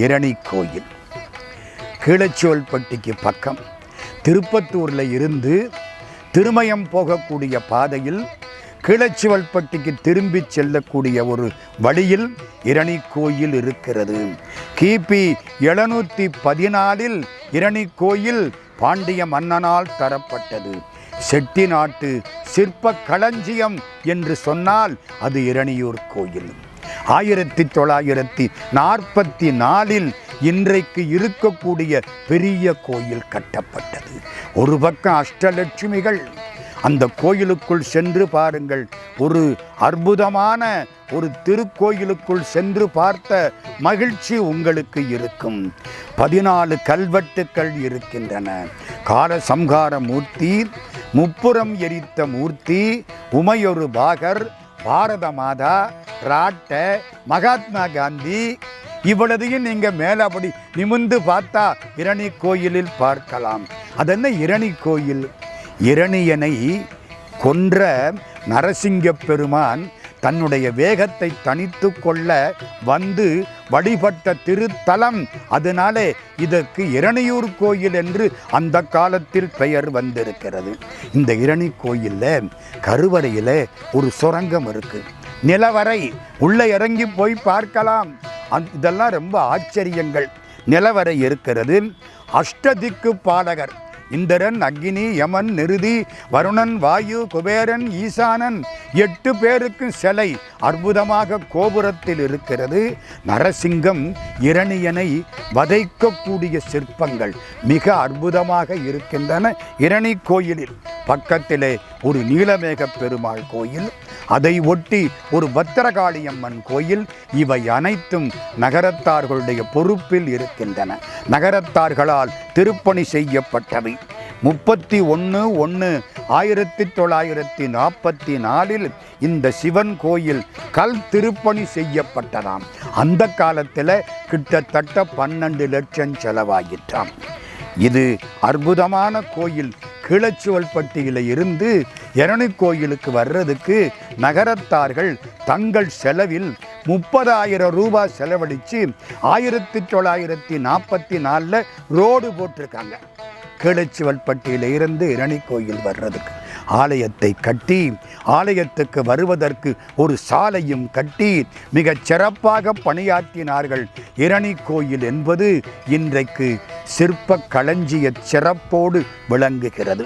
இரணி கோயில். கீழச்சுவல்பட்டிக்கு பக்கம் திருப்பத்தூரில் இருந்து திருமயம் போகக்கூடிய பாதையில் கீழச்சுவல்பட்டிக்கு திரும்பி செல்லக்கூடிய ஒரு வழியில் இரணி கோயில் இருக்கிறது. கிபி 714 இரணி கோயில் பாண்டிய மன்னனால் தரப்பட்டது. செட்டி நாட்டு சிற்ப களஞ்சியம் என்று சொன்னால் அது இரணியூர் கோயில். 1944 இன்றைக்கு இருக்கக்கூடிய பெரிய கோயில் கட்டப்பட்டது. ஒரு பக்கம் அஷ்டலட்சுமிகள். அந்த கோயிலுக்குள் சென்று பாருங்கள். ஒரு அற்புதமான ஒரு திருக்கோயிலுக்குள் சென்று பார்த்த மகிழ்ச்சி உங்களுக்கு இருக்கும். 14 கல்வெட்டுக்கள் இருக்கின்றன. கால சம்ஹார மூர்த்தி, முப்புறம் எரித்த மூர்த்தி, உமையொரு பாகர், பாரத மாதா, ராட்ட, மகாத்மா காந்தி, இவ்வளதையும் நீங்கள் மேலே அப்படி நிமிர்ந்து பார்த்தா இரணி கோயிலில் பார்க்கலாம். அதென்ன இரணி கோயில்? இரணியனை கொன்ற நரசிங்க பெருமான் தன்னுடைய வேகத்தை தனித்து கொள்ள வந்து வழிபட்ட திருத்தலம். அதனாலே இதற்கு இரணியூர் கோயில் என்று அந்த காலத்தில் பெயர் வந்திருக்கிறது. இந்த இரணி கோயிலில் கருவறையில் ஒரு சுரங்கம் இருக்கு. நிலவரை உள்ளே இறங்கி போய் பார்க்கலாம். இதெல்லாம் ரொம்ப ஆச்சரியங்கள். நிலவரை இருக்கிறது. அஷ்டதிக்கு பாலகர் இந்திரன், அக்னி, யமன், நிருதி, வருணன், வாயு, குபேரன், ஈசானன் 8 பேருக்கு சிலை அற்புதமாக கோபுரத்தில் இருக்கிறது. நரசிங்கம் இரணியனை வதைக்கக்கூடிய சிற்பங்கள் மிக அற்புதமாக இருக்கின்றன இரணி கோயிலில். பக்கத்திலே ஒரு நீலமேக பெருமாள் கோயில், அதை ஒட்டி ஒரு பத்திரகாளியம்மன் கோயில். இவை அனைத்தும் நகரத்தார்களுடைய பொறுப்பில் இருக்கின்றன. நகரத்தார்களால் திருப்பணி செய்யப்பட்டவை. 31/1/1944 இந்த சிவன் கோயில் கல் திருப்பணி செய்யப்பட்டதாம். அந்த காலத்தில் கிட்டத்தட்ட 12 லட்சம் செலவாயிற்றாம். இது அற்புதமான கோயில். கீழச்சுவல்பட்டியில் இருந்து இரணி கோயிலுக்கு வர்றதுக்கு நகரத்தார்கள் தங்கள் செலவில் 30,000 ரூபாய் செலவழித்து 1944 ரோடு போட்டிருக்காங்க. கீழச்சுவல்பட்டியில் இருந்து இரணி கோயில் வர்றதுக்கு ஆலயத்தை கட்டி, ஆலயத்துக்கு வருவதற்கு ஒரு சாலையும் கட்டி மிகச் சிறப்பாக பணியாற்றினார்கள். இரணி கோயில் என்பது இன்றைக்கு சிற்ப களஞ்சிய சிறப்போடு விளங்குகிறது.